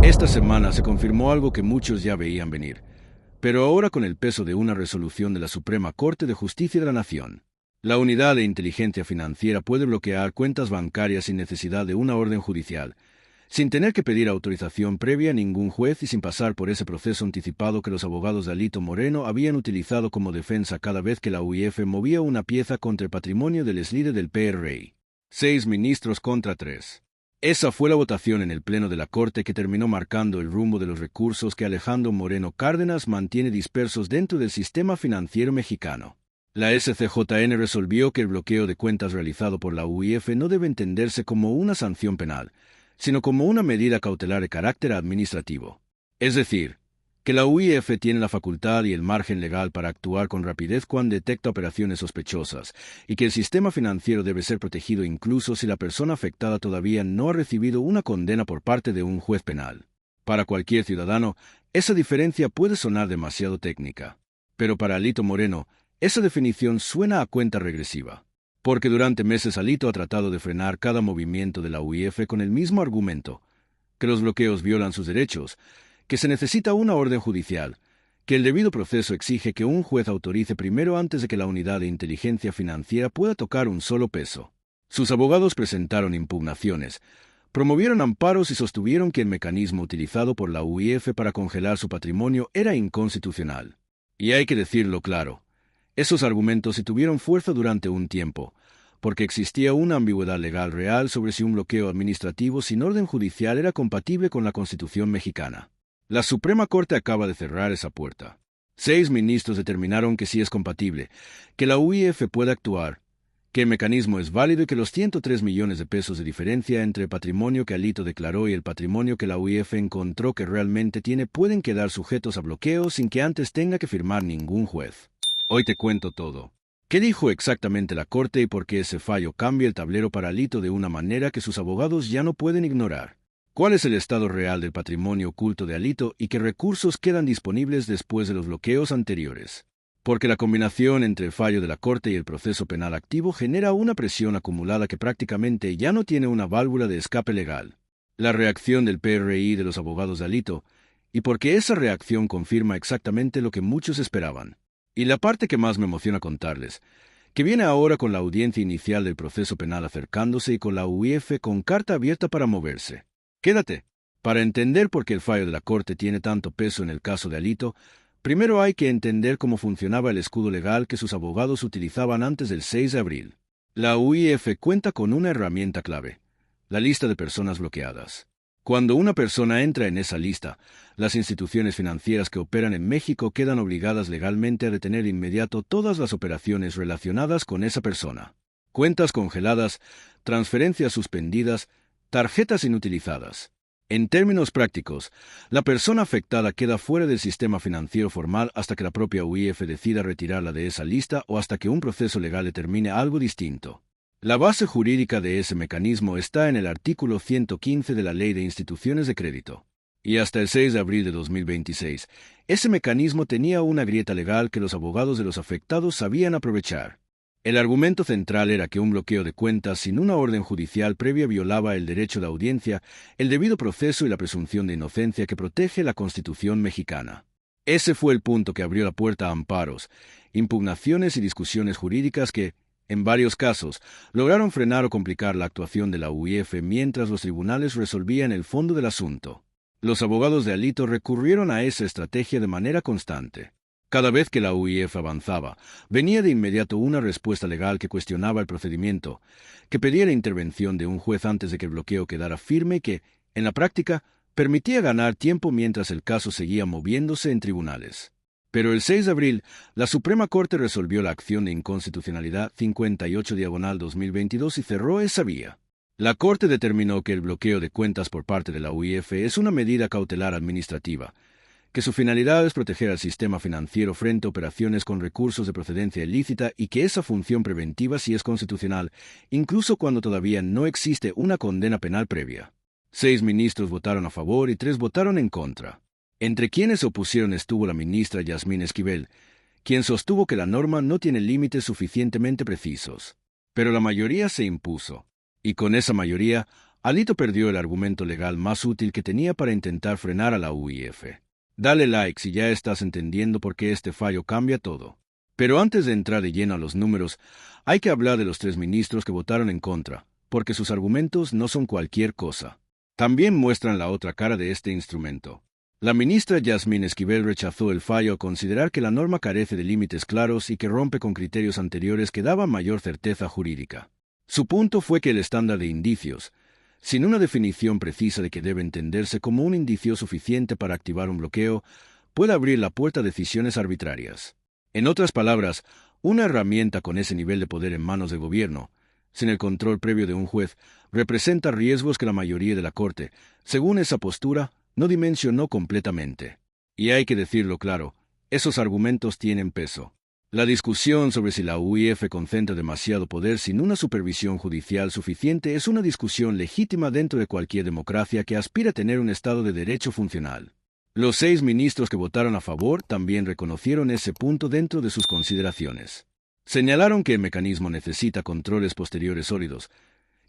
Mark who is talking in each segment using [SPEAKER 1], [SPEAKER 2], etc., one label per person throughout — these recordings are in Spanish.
[SPEAKER 1] Esta semana se confirmó algo que muchos ya veían venir, pero ahora con el peso de una resolución de la Suprema Corte de Justicia de la Nación. La Unidad de Inteligencia Financiera puede bloquear cuentas bancarias sin necesidad de una orden judicial, sin tener que pedir autorización previa a ningún juez y sin pasar por ese proceso anticipado que los abogados de Alito Moreno habían utilizado como defensa cada vez que la UIF movía una pieza contra el patrimonio del exlíder del PRI. 6 ministros contra 3. Esa fue la votación en el Pleno de la Corte que terminó marcando el rumbo de los recursos que Alejandro Moreno Cárdenas mantiene dispersos dentro del sistema financiero mexicano. La SCJN resolvió que el bloqueo de cuentas realizado por la UIF no debe entenderse como una sanción penal, sino como una medida cautelar de carácter administrativo. Es decir, que la UIF tiene la facultad y el margen legal para actuar con rapidez cuando detecta operaciones sospechosas, y que el sistema financiero debe ser protegido incluso si la persona afectada todavía no ha recibido una condena por parte de un juez penal. Para cualquier ciudadano, esa diferencia puede sonar demasiado técnica. Pero para Alito Moreno, esa definición suena a cuenta regresiva. Porque durante meses Alito ha tratado de frenar cada movimiento de la UIF con el mismo argumento, que los bloqueos violan sus derechos, que se necesita una orden judicial, que el debido proceso exige que un juez autorice primero antes de que la Unidad de Inteligencia Financiera pueda tocar un solo peso. Sus abogados presentaron impugnaciones, promovieron amparos y sostuvieron que el mecanismo utilizado por la UIF para congelar su patrimonio era inconstitucional. Y hay que decirlo claro, esos argumentos sí tuvieron fuerza durante un tiempo, porque existía una ambigüedad legal real sobre si un bloqueo administrativo sin orden judicial era compatible con la Constitución mexicana. La Suprema Corte acaba de cerrar esa puerta. 6 ministros determinaron que sí es compatible, que la UIF puede actuar, que el mecanismo es válido y que los 103 millones de pesos de diferencia entre el patrimonio que Alito declaró y el patrimonio que la UIF encontró que realmente tiene pueden quedar sujetos a bloqueo sin que antes tenga que firmar ningún juez. Hoy te cuento todo. ¿Qué dijo exactamente la Corte y por qué ese fallo cambia el tablero para Alito de una manera que sus abogados ya no pueden ignorar? ¿Cuál es el estado real del patrimonio oculto de Alito y qué recursos quedan disponibles después de los bloqueos anteriores? Porque la combinación entre el fallo de la Corte y el proceso penal activo genera una presión acumulada que prácticamente ya no tiene una válvula de escape legal. La reacción del PRI de los abogados de Alito, y porque esa reacción confirma exactamente lo que muchos esperaban. Y la parte que más me emociona contarles, que viene ahora con la audiencia inicial del proceso penal acercándose y con la UIF con carta abierta para moverse. Quédate. Para entender por qué el fallo de la Corte tiene tanto peso en el caso de Alito, primero hay que entender cómo funcionaba el escudo legal que sus abogados utilizaban antes del 6 de abril. La UIF cuenta con una herramienta clave, la lista de personas bloqueadas. Cuando una persona entra en esa lista, las instituciones financieras que operan en México quedan obligadas legalmente a detener de inmediato todas las operaciones relacionadas con esa persona. Cuentas congeladas, transferencias suspendidas, tarjetas inutilizadas. En términos prácticos, la persona afectada queda fuera del sistema financiero formal hasta que la propia UIF decida retirarla de esa lista o hasta que un proceso legal determine algo distinto. La base jurídica de ese mecanismo está en el artículo 115 de la Ley de Instituciones de Crédito. Y hasta el 6 de abril de 2026, ese mecanismo tenía una grieta legal que los abogados de los afectados sabían aprovechar. El argumento central era que un bloqueo de cuentas sin una orden judicial previa violaba el derecho de audiencia, el debido proceso y la presunción de inocencia que protege la Constitución mexicana. Ese fue el punto que abrió la puerta a amparos, impugnaciones y discusiones jurídicas que, en varios casos, lograron frenar o complicar la actuación de la UIF mientras los tribunales resolvían el fondo del asunto. Los abogados de Alito recurrieron a esa estrategia de manera constante. Cada vez que la UIF avanzaba, venía de inmediato una respuesta legal que cuestionaba el procedimiento, que pedía la intervención de un juez antes de que el bloqueo quedara firme y que, en la práctica, permitía ganar tiempo mientras el caso seguía moviéndose en tribunales. Pero el 6 de abril, la Suprema Corte resolvió la acción de inconstitucionalidad 58/2022 y cerró esa vía. La Corte determinó que el bloqueo de cuentas por parte de la UIF es una medida cautelar administrativa, que su finalidad es proteger al sistema financiero frente a operaciones con recursos de procedencia ilícita y que esa función preventiva sí es constitucional, incluso cuando todavía no existe una condena penal previa. 6 ministros votaron a favor y 3 votaron en contra. Entre quienes se opusieron estuvo la ministra Yasmín Esquivel, quien sostuvo que la norma no tiene límites suficientemente precisos. Pero la mayoría se impuso, y con esa mayoría, Alito perdió el argumento legal más útil que tenía para intentar frenar a la UIF. Dale like si ya estás entendiendo por qué este fallo cambia todo. Pero antes de entrar de lleno a los números, hay que hablar de los 3 ministros que votaron en contra, porque sus argumentos no son cualquier cosa. También muestran la otra cara de este instrumento. La ministra Yasmín Esquivel rechazó el fallo al considerar que la norma carece de límites claros y que rompe con criterios anteriores que daban mayor certeza jurídica. Su punto fue que el estándar de indicios, sin una definición precisa de que debe entenderse como un indicio suficiente para activar un bloqueo, puede abrir la puerta a decisiones arbitrarias. En otras palabras, una herramienta con ese nivel de poder en manos del gobierno, sin el control previo de un juez, representa riesgos que la mayoría de la Corte, según esa postura, no dimensionó completamente. Y hay que decirlo claro, esos argumentos tienen peso. La discusión sobre si la UIF concentra demasiado poder sin una supervisión judicial suficiente es una discusión legítima dentro de cualquier democracia que aspira a tener un Estado de Derecho funcional. Los 6 ministros que votaron a favor también reconocieron ese punto dentro de sus consideraciones. Señalaron que el mecanismo necesita controles posteriores sólidos,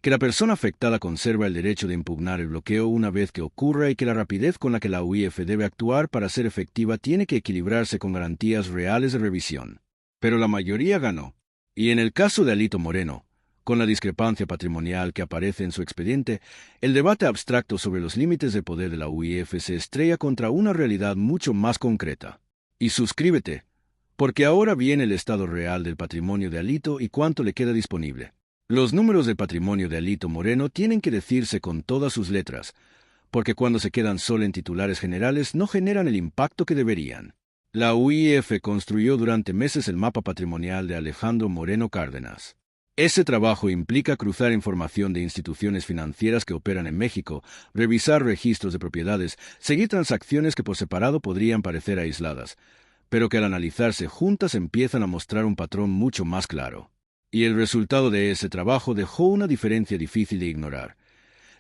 [SPEAKER 1] que la persona afectada conserva el derecho de impugnar el bloqueo una vez que ocurra y que la rapidez con la que la UIF debe actuar para ser efectiva tiene que equilibrarse con garantías reales de revisión. Pero la mayoría ganó. Y en el caso de Alito Moreno, con la discrepancia patrimonial que aparece en su expediente, el debate abstracto sobre los límites de poder de la UIF se estrella contra una realidad mucho más concreta. Y suscríbete, porque ahora viene el estado real del patrimonio de Alito y cuánto le queda disponible. Los números del patrimonio de Alito Moreno tienen que decirse con todas sus letras, porque cuando se quedan solo en titulares generales no generan el impacto que deberían. La UIF construyó durante meses el mapa patrimonial de Alejandro Moreno Cárdenas. Ese trabajo implica cruzar información de instituciones financieras que operan en México, revisar registros de propiedades, seguir transacciones que por separado podrían parecer aisladas, pero que al analizarse juntas empiezan a mostrar un patrón mucho más claro. Y el resultado de ese trabajo dejó una diferencia difícil de ignorar.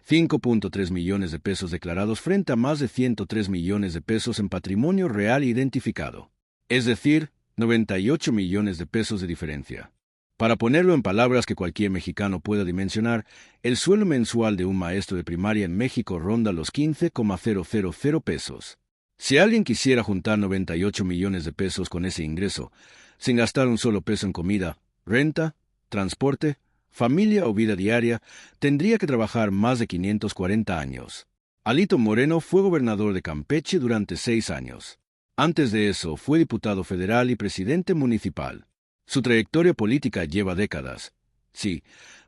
[SPEAKER 1] 5.3 millones de pesos declarados frente a más de 103 millones de pesos en patrimonio real identificado. Es decir, 98 millones de pesos de diferencia. Para ponerlo en palabras que cualquier mexicano pueda dimensionar, el sueldo mensual de un maestro de primaria en México ronda los 15,000 pesos. Si alguien quisiera juntar 98 millones de pesos con ese ingreso, sin gastar un solo peso en comida, renta, transporte, familia o vida diaria, tendría que trabajar más de 540 años. Alito Moreno fue gobernador de Campeche durante 6 años. Antes de eso, fue diputado federal y presidente municipal. Su trayectoria política lleva décadas. Sí,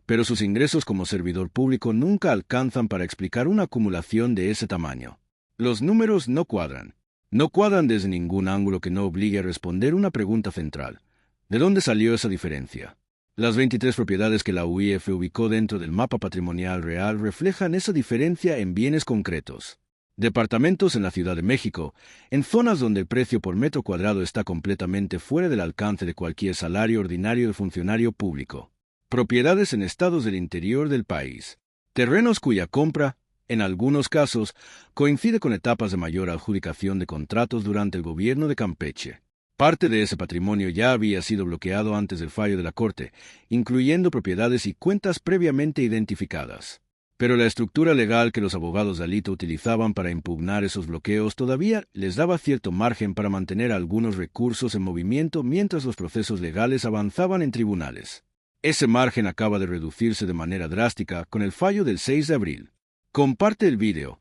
[SPEAKER 1] pero sus ingresos como servidor público nunca alcanzan para explicar una acumulación de ese tamaño. Los números no cuadran. No cuadran desde ningún ángulo que no obligue a responder una pregunta central. ¿De dónde salió esa diferencia? Las 23 propiedades que la UIF ubicó dentro del mapa patrimonial real reflejan esa diferencia en bienes concretos. Departamentos en la Ciudad de México, en zonas donde el precio por metro cuadrado está completamente fuera del alcance de cualquier salario ordinario de funcionario público. Propiedades en estados del interior del país. Terrenos cuya compra, en algunos casos, coincide con etapas de mayor adjudicación de contratos durante el gobierno de Campeche. Parte de ese patrimonio ya había sido bloqueado antes del fallo de la Corte, incluyendo propiedades y cuentas previamente identificadas. Pero la estructura legal que los abogados de Alito utilizaban para impugnar esos bloqueos todavía les daba cierto margen para mantener algunos recursos en movimiento mientras los procesos legales avanzaban en tribunales. Ese margen acaba de reducirse de manera drástica con el fallo del 6 de abril. Comparte el vídeo,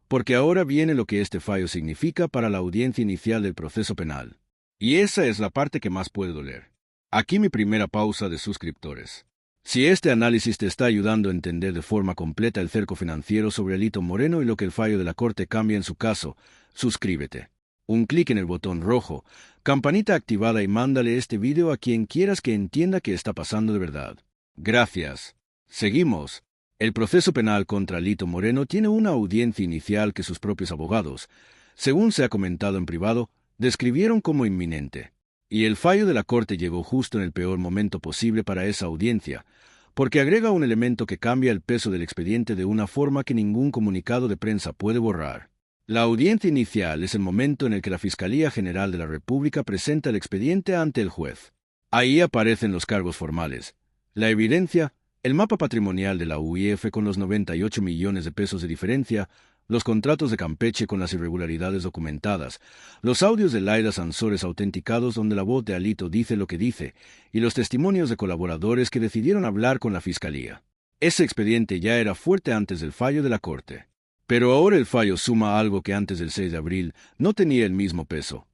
[SPEAKER 1] porque ahora viene lo que este fallo significa para la audiencia inicial del proceso penal. Y esa es la parte que más puede doler. Aquí mi primera pausa de suscriptores. Si este análisis te está ayudando a entender de forma completa el cerco financiero sobre Alito Moreno y lo que el fallo de la Corte cambia en su caso, suscríbete. Un clic en el botón rojo, campanita activada y mándale este video a quien quieras que entienda qué está pasando de verdad. Gracias. Seguimos. El proceso penal contra Alito Moreno tiene una audiencia inicial que sus propios abogados, según se ha comentado en privado, describieron como inminente. Y el fallo de la Corte llegó justo en el peor momento posible para esa audiencia, porque agrega un elemento que cambia el peso del expediente de una forma que ningún comunicado de prensa puede borrar. La audiencia inicial es el momento en el que la Fiscalía General de la República presenta el expediente ante el juez. Ahí aparecen los cargos formales, la evidencia, El mapa patrimonial de la UIF con los 98 millones de pesos de diferencia, los contratos de Campeche con las irregularidades documentadas, los audios de Laida Sansores autenticados donde la voz de Alito dice lo que dice, y los testimonios de colaboradores que decidieron hablar con la Fiscalía. Ese expediente ya era fuerte antes del fallo de la Corte. Pero ahora el fallo suma algo que antes del 6 de abril no tenía el mismo peso.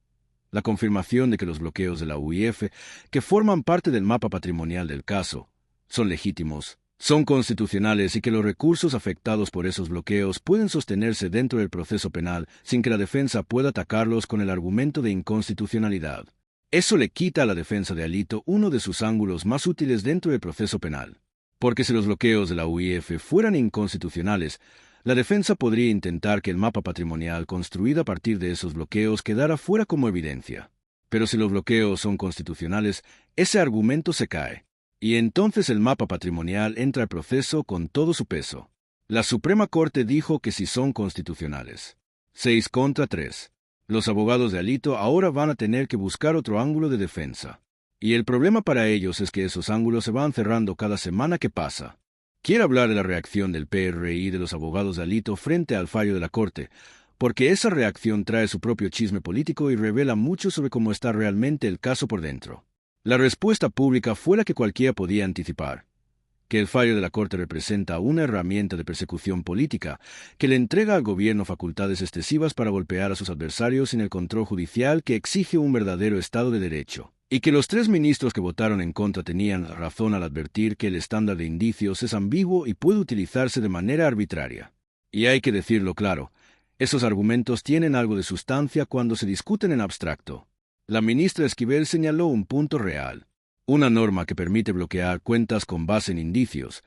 [SPEAKER 1] La confirmación de que los bloqueos de la UIF, que forman parte del mapa patrimonial del caso, son legítimos, son constitucionales y que los recursos afectados por esos bloqueos pueden sostenerse dentro del proceso penal sin que la defensa pueda atacarlos con el argumento de inconstitucionalidad. Eso le quita a la defensa de Alito uno de sus ángulos más útiles dentro del proceso penal. Porque si los bloqueos de la UIF fueran inconstitucionales, la defensa podría intentar que el mapa patrimonial construido a partir de esos bloqueos quedara fuera como evidencia. Pero si los bloqueos son constitucionales, ese argumento se cae. Y entonces el mapa patrimonial entra al proceso con todo su peso. La Suprema Corte dijo que si son constitucionales. 6 contra 3. Los abogados de Alito ahora van a tener que buscar otro ángulo de defensa. Y el problema para ellos es que esos ángulos se van cerrando cada semana que pasa. Quiero hablar de la reacción del PRI y de los abogados de Alito frente al fallo de la Corte, porque esa reacción trae su propio chisme político y revela mucho sobre cómo está realmente el caso por dentro. La respuesta pública fue la que cualquiera podía anticipar, que el fallo de la Corte representa una herramienta de persecución política que le entrega al gobierno facultades excesivas para golpear a sus adversarios sin el control judicial que exige un verdadero Estado de Derecho, y que los 3 ministros que votaron en contra tenían razón al advertir que el estándar de indicios es ambiguo y puede utilizarse de manera arbitraria. Y hay que decirlo claro, esos argumentos tienen algo de sustancia cuando se discuten en abstracto. La ministra Esquivel señaló un punto real, una norma que permite bloquear cuentas con base en indicios,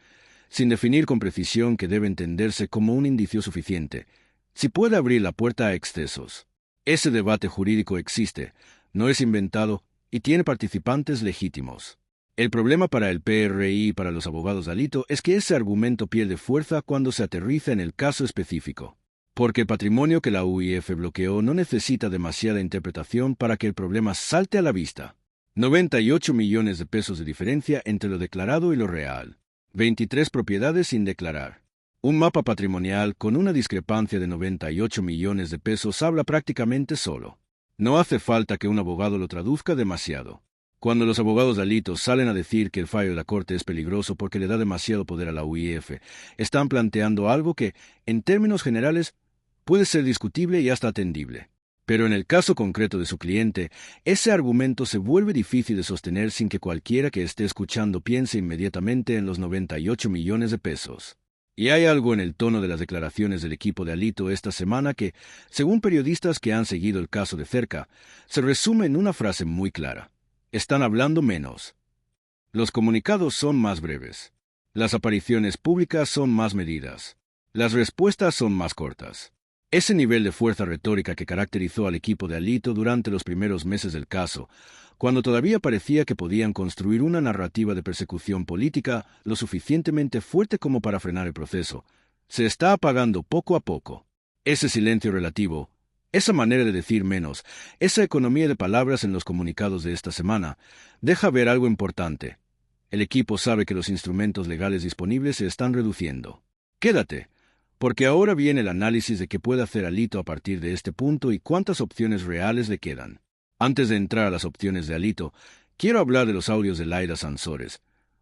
[SPEAKER 1] sin definir con precisión que debe entenderse como un indicio suficiente, si puede abrir la puerta a excesos. Ese debate jurídico existe, no es inventado y tiene participantes legítimos. El problema para el PRI y para los abogados de Alito es que ese argumento pierde fuerza cuando se aterriza en el caso específico. Porque el patrimonio que la UIF bloqueó no necesita demasiada interpretación para que el problema salte a la vista. 98 millones de pesos de diferencia entre lo declarado y lo real. 23 propiedades sin declarar. Un mapa patrimonial con una discrepancia de 98 millones de pesos habla prácticamente solo. No hace falta que un abogado lo traduzca demasiado. Cuando los abogados de Alito salen a decir que el fallo de la Corte es peligroso porque le da demasiado poder a la UIF, están planteando algo que, en términos generales, puede ser discutible y hasta atendible. Pero en el caso concreto de su cliente, ese argumento se vuelve difícil de sostener sin que cualquiera que esté escuchando piense inmediatamente en los 98 millones de pesos. Y hay algo en el tono de las declaraciones del equipo de Alito esta semana que, según periodistas que han seguido el caso de cerca, se resume en una frase muy clara. Están hablando menos. Los comunicados son más breves. Las apariciones públicas son más medidas. Las respuestas son más cortas. Ese nivel de fuerza retórica que caracterizó al equipo de Alito durante los primeros meses del caso, cuando todavía parecía que podían construir una narrativa de persecución política lo suficientemente fuerte como para frenar el proceso, se está apagando poco a poco. Ese silencio relativo, esa manera de decir menos, esa economía de palabras en los comunicados de esta semana, deja ver algo importante. El equipo sabe que los instrumentos legales disponibles se están reduciendo. Quédate, porque ahora viene el análisis de qué puede hacer Alito a partir de este punto y cuántas opciones reales le quedan. Antes de entrar a las opciones de Alito, quiero hablar de los audios de Laida Sansores,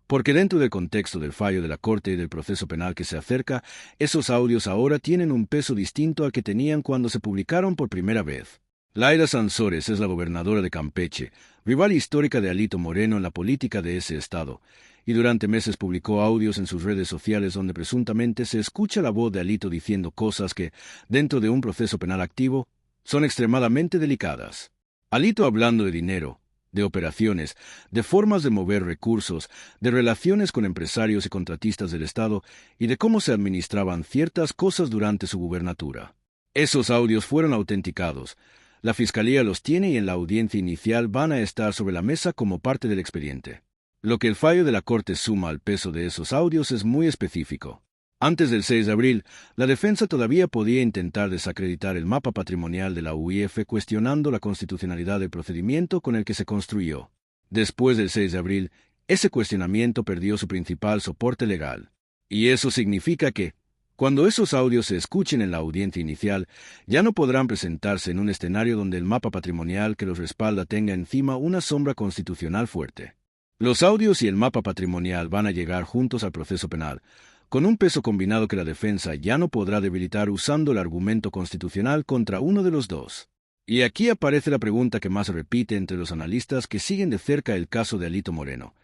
[SPEAKER 1] porque dentro del contexto del fallo de la Corte y del proceso penal que se acerca, esos audios ahora tienen un peso distinto al que tenían cuando se publicaron por primera vez. Laida Sansores es la gobernadora de Campeche, rival histórica de Alito Moreno en la política de ese estado, y durante meses publicó audios en sus redes sociales donde presuntamente se escucha la voz de Alito diciendo cosas que, dentro de un proceso penal activo, son extremadamente delicadas. Alito hablando de dinero, de operaciones, de formas de mover recursos, de relaciones con empresarios y contratistas del Estado y de cómo se administraban ciertas cosas durante su gubernatura. Esos audios fueron autenticados. La Fiscalía los tiene y en la audiencia inicial van a estar sobre la mesa como parte del expediente. Lo que el fallo de la Corte suma al peso de esos audios es muy específico. Antes del 6 de abril, la defensa todavía podía intentar desacreditar el mapa patrimonial de la UIF cuestionando la constitucionalidad del procedimiento con el que se construyó. Después del 6 de abril, ese cuestionamiento perdió su principal soporte legal. Y eso significa que, cuando esos audios se escuchen en la audiencia inicial, ya no podrán presentarse en un escenario donde el mapa patrimonial que los respalda tenga encima una sombra constitucional fuerte. Los audios y el mapa patrimonial van a llegar juntos al proceso penal, con un peso combinado que la defensa ya no podrá debilitar usando el argumento constitucional contra uno de los dos. Y aquí aparece la pregunta que más se repite entre los analistas que siguen de cerca el caso de Alito Moreno.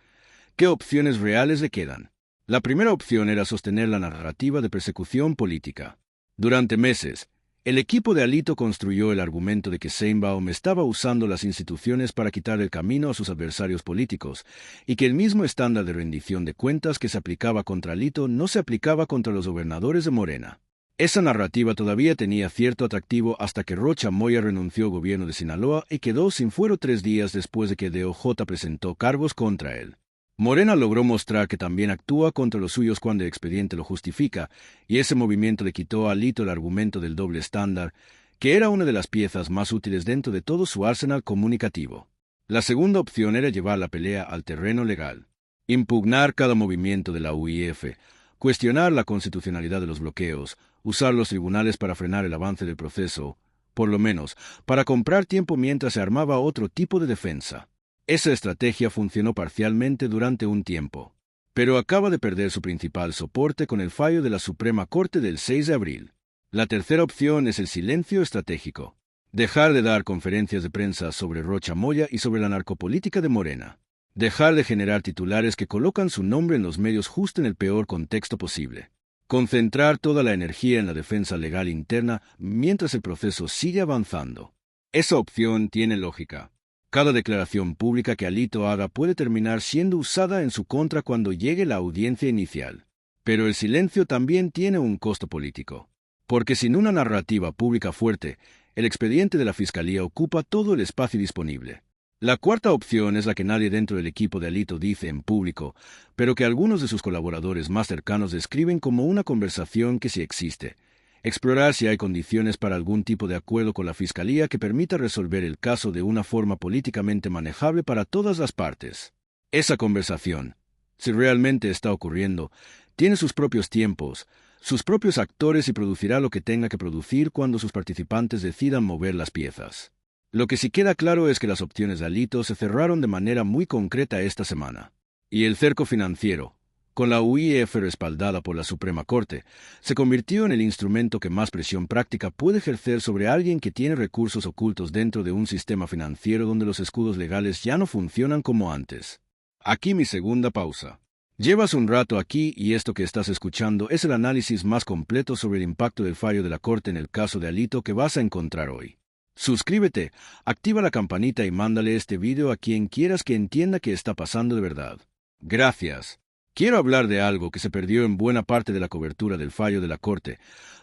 [SPEAKER 1] ¿Qué opciones reales le quedan? La primera opción era sostener la narrativa de persecución política. Durante meses, el equipo de Alito construyó el argumento de que Sheinbaum estaba usando las instituciones para quitar el camino a sus adversarios políticos y que el mismo estándar de rendición de cuentas que se aplicaba contra Alito no se aplicaba contra los gobernadores de Morena. Esa narrativa todavía tenía cierto atractivo hasta que Rocha Moya renunció al gobierno de Sinaloa y quedó sin fuero 3 días después de que DOJ presentó cargos contra él. Morena logró mostrar que también actúa contra los suyos cuando el expediente lo justifica, y ese movimiento le quitó a Alito el argumento del doble estándar, que era una de las piezas más útiles dentro de todo su arsenal comunicativo. La segunda opción era llevar la pelea al terreno legal. Impugnar cada movimiento de la UIF, cuestionar la constitucionalidad de los bloqueos, usar los tribunales para frenar el avance del proceso, por lo menos, para comprar tiempo mientras se armaba otro tipo de defensa. Esa estrategia funcionó parcialmente durante un tiempo, pero acaba de perder su principal soporte con el fallo de la Suprema Corte del 6 de abril. La tercera opción es el silencio estratégico. Dejar de dar conferencias de prensa sobre Rocha Moya y sobre la narcopolítica de Morena. Dejar de generar titulares que colocan su nombre en los medios justo en el peor contexto posible. Concentrar toda la energía en la defensa legal interna mientras el proceso sigue avanzando. Esa opción tiene lógica. Cada declaración pública que Alito haga puede terminar siendo usada en su contra cuando llegue la audiencia inicial. Pero el silencio también tiene un costo político. Porque sin una narrativa pública fuerte, el expediente de la Fiscalía ocupa todo el espacio disponible. La cuarta opción es la que nadie dentro del equipo de Alito dice en público, pero que algunos de sus colaboradores más cercanos describen como una conversación que sí existe. Explorar si hay condiciones para algún tipo de acuerdo con la Fiscalía que permita resolver el caso de una forma políticamente manejable para todas las partes. Esa conversación, si realmente está ocurriendo, tiene sus propios tiempos, sus propios actores y producirá lo que tenga que producir cuando sus participantes decidan mover las piezas. Lo que sí queda claro es que las opciones de Alito se cerraron de manera muy concreta esta semana. Y el cerco financiero, con la UIF respaldada por la Suprema Corte, se convirtió en el instrumento que más presión práctica puede ejercer sobre alguien que tiene recursos ocultos dentro de un sistema financiero donde los escudos legales ya no funcionan como antes. Aquí mi segunda pausa. Llevas un rato aquí y esto que estás escuchando es el análisis más completo sobre el impacto del fallo de la Corte en el caso de Alito que vas a encontrar hoy. Suscríbete, activa la campanita y mándale este video a quien quieras que entienda qué está pasando de verdad. Gracias. Quiero hablar de algo que se perdió en buena parte de la cobertura del fallo de la Corte,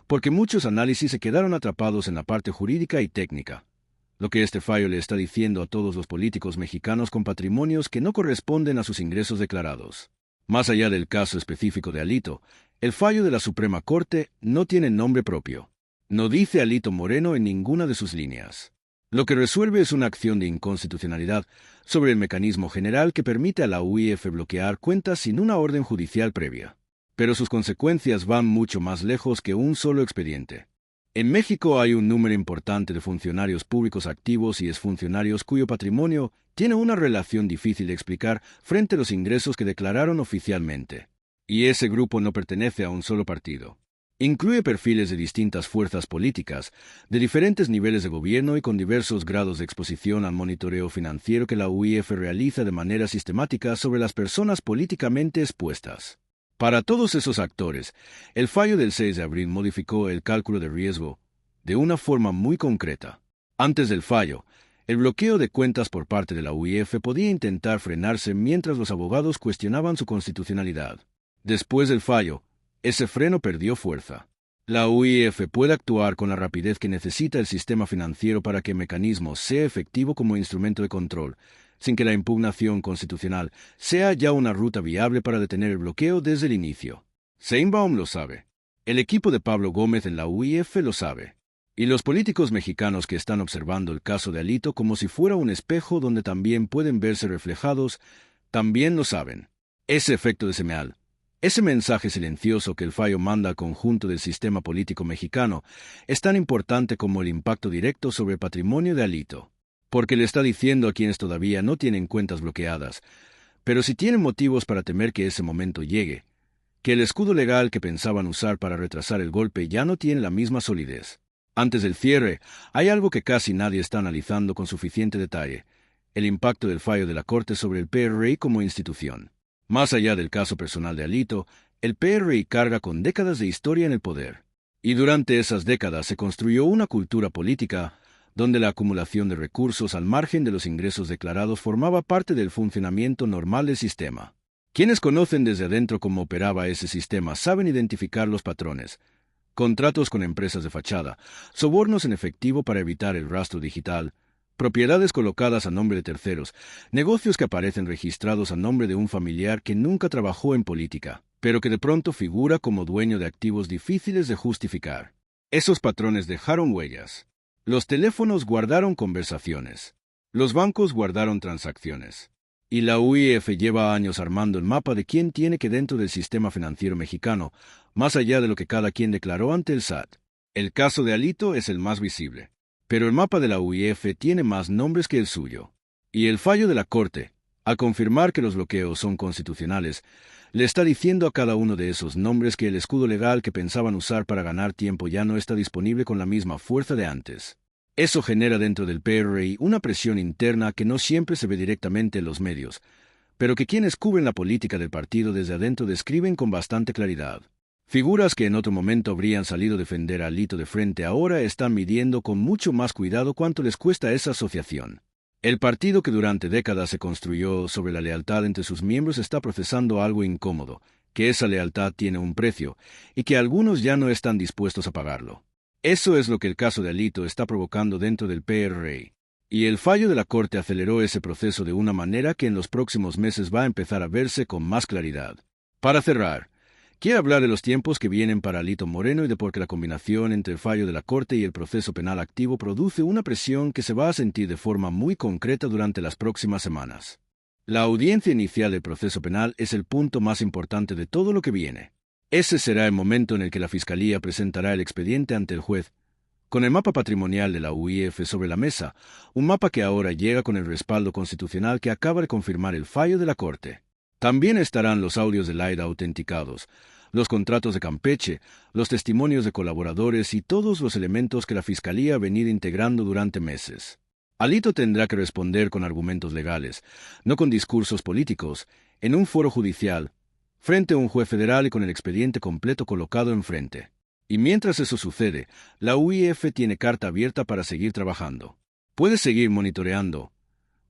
[SPEAKER 1] porque muchos análisis se quedaron atrapados en la parte jurídica y técnica. Lo que este fallo le está diciendo a todos los políticos mexicanos con patrimonios que no corresponden a sus ingresos declarados. Más allá del caso específico de Alito, el fallo de la Suprema Corte no tiene nombre propio. No dice Alito Moreno en ninguna de sus líneas. Lo que resuelve es una acción de inconstitucionalidad sobre el mecanismo general que permite a la UIF bloquear cuentas sin una orden judicial previa. Pero sus consecuencias van mucho más lejos que un solo expediente. En México hay un número importante de funcionarios públicos activos y exfuncionarios cuyo patrimonio tiene una relación difícil de explicar frente a los ingresos que declararon oficialmente. Y ese grupo no pertenece a un solo partido. Incluye perfiles de distintas fuerzas políticas, de diferentes niveles de gobierno y con diversos grados de exposición al monitoreo financiero que la UIF realiza de manera sistemática sobre las personas políticamente expuestas. Para todos esos actores, el fallo del 6 de abril modificó el cálculo de riesgo de una forma muy concreta. Antes del fallo, el bloqueo de cuentas por parte de la UIF podía intentar frenarse mientras los abogados cuestionaban su constitucionalidad. Después del fallo, ese freno perdió fuerza. La UIF puede actuar con la rapidez que necesita el sistema financiero para que el mecanismo sea efectivo como instrumento de control, sin que la impugnación constitucional sea ya una ruta viable para detener el bloqueo desde el inicio. Sheinbaum lo sabe. El equipo de Pablo Gómez en la UIF lo sabe. Y los políticos mexicanos que están observando el caso de Alito como si fuera un espejo donde también pueden verse reflejados, también lo saben. Ese efecto de semeal, ese mensaje silencioso que el fallo manda al conjunto del sistema político mexicano, es tan importante como el impacto directo sobre el patrimonio de Alito. Porque le está diciendo a quienes todavía no tienen cuentas bloqueadas, pero si tienen motivos para temer que ese momento llegue, que el escudo legal que pensaban usar para retrasar el golpe ya no tiene la misma solidez. Antes del cierre, hay algo que casi nadie está analizando con suficiente detalle: el impacto del fallo de la Corte sobre el PRI como institución. Más allá del caso personal de Alito, el PRI carga con décadas de historia en el poder. Y durante esas décadas se construyó una cultura política donde la acumulación de recursos al margen de los ingresos declarados formaba parte del funcionamiento normal del sistema. Quienes conocen desde adentro cómo operaba ese sistema saben identificar los patrones: contratos con empresas de fachada, sobornos en efectivo para evitar el rastro digital, propiedades colocadas a nombre de terceros, negocios que aparecen registrados a nombre de un familiar que nunca trabajó en política, pero que de pronto figura como dueño de activos difíciles de justificar. Esos patrones dejaron huellas. Los teléfonos guardaron conversaciones. Los bancos guardaron transacciones. Y la UIF lleva años armando el mapa de quién tiene que dentro del sistema financiero mexicano, más allá de lo que cada quien declaró ante el SAT. El caso de Alito es el más visible, pero el mapa de la UIF tiene más nombres que el suyo. Y el fallo de la Corte, al confirmar que los bloqueos son constitucionales, le está diciendo a cada uno de esos nombres que el escudo legal que pensaban usar para ganar tiempo ya no está disponible con la misma fuerza de antes. Eso genera dentro del PRI una presión interna que no siempre se ve directamente en los medios, pero que quienes cubren la política del partido desde adentro describen con bastante claridad. Figuras que en otro momento habrían salido a defender a Alito de frente ahora están midiendo con mucho más cuidado cuánto les cuesta esa asociación. El partido que durante décadas se construyó sobre la lealtad entre sus miembros está procesando algo incómodo, que esa lealtad tiene un precio, y que algunos ya no están dispuestos a pagarlo. Eso es lo que el caso de Alito está provocando dentro del PRI. Y el fallo de la Corte aceleró ese proceso de una manera que en los próximos meses va a empezar a verse con más claridad. Para cerrar, quiero hablar de los tiempos que vienen para Alito Moreno y de por qué la combinación entre el fallo de la Corte y el proceso penal activo produce una presión que se va a sentir de forma muy concreta durante las próximas semanas. La audiencia inicial del proceso penal es el punto más importante de todo lo que viene. Ese será el momento en el que la Fiscalía presentará el expediente ante el juez, con el mapa patrimonial de la UIF sobre la mesa, un mapa que ahora llega con el respaldo constitucional que acaba de confirmar el fallo de la Corte. También estarán los audios de Laida autenticados, los contratos de Campeche, los testimonios de colaboradores y todos los elementos que la Fiscalía ha venido integrando durante meses. Alito tendrá que responder con argumentos legales, no con discursos políticos, en un foro judicial, frente a un juez federal y con el expediente completo colocado enfrente. Y mientras eso sucede, la UIF tiene carta abierta para seguir trabajando. Puede seguir monitoreando,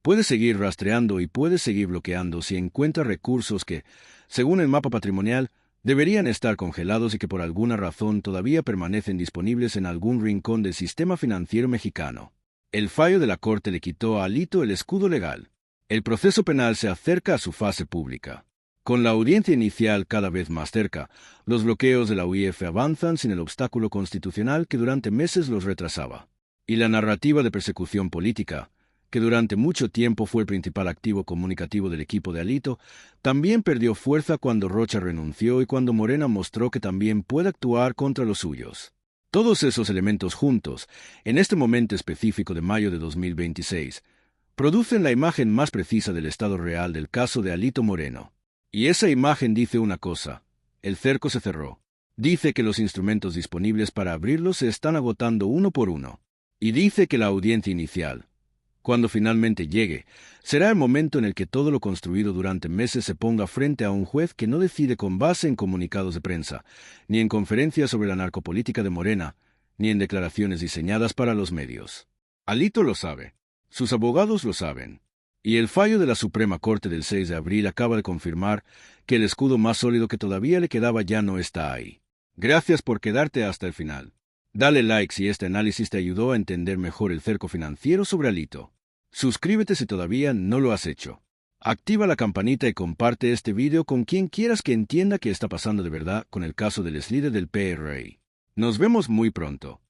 [SPEAKER 1] puede seguir rastreando y puede seguir bloqueando si encuentra recursos que, según el mapa patrimonial, deberían estar congelados y que por alguna razón todavía permanecen disponibles en algún rincón del sistema financiero mexicano. El fallo de la Corte le quitó a Alito el escudo legal. El proceso penal se acerca a su fase pública. Con la audiencia inicial cada vez más cerca, los bloqueos de la UIF avanzan sin el obstáculo constitucional que durante meses los retrasaba. Y la narrativa de persecución política, que durante mucho tiempo fue el principal activo comunicativo del equipo de Alito, también perdió fuerza cuando Rocha renunció y cuando Morena mostró que también puede actuar contra los suyos. Todos esos elementos juntos, en este momento específico de mayo de 2026, producen la imagen más precisa del estado real del caso de Alito Moreno. Y esa imagen dice una cosa: el cerco se cerró. Dice que los instrumentos disponibles para abrirlo se están agotando uno por uno. Y dice que la audiencia inicial, cuando finalmente llegue, será el momento en el que todo lo construido durante meses se ponga frente a un juez que no decide con base en comunicados de prensa, ni en conferencias sobre la narcopolítica de Morena, ni en declaraciones diseñadas para los medios. Alito lo sabe. Sus abogados lo saben. Y el fallo de la Suprema Corte del 6 de abril acaba de confirmar que el escudo más sólido que todavía le quedaba ya no está ahí. Gracias por quedarte hasta el final. Dale like si este análisis te ayudó a entender mejor el cerco financiero sobre Alito. Suscríbete si todavía no lo has hecho. Activa la campanita y comparte este video con quien quieras que entienda qué está pasando de verdad con el caso del ex líder del PRI. Nos vemos muy pronto.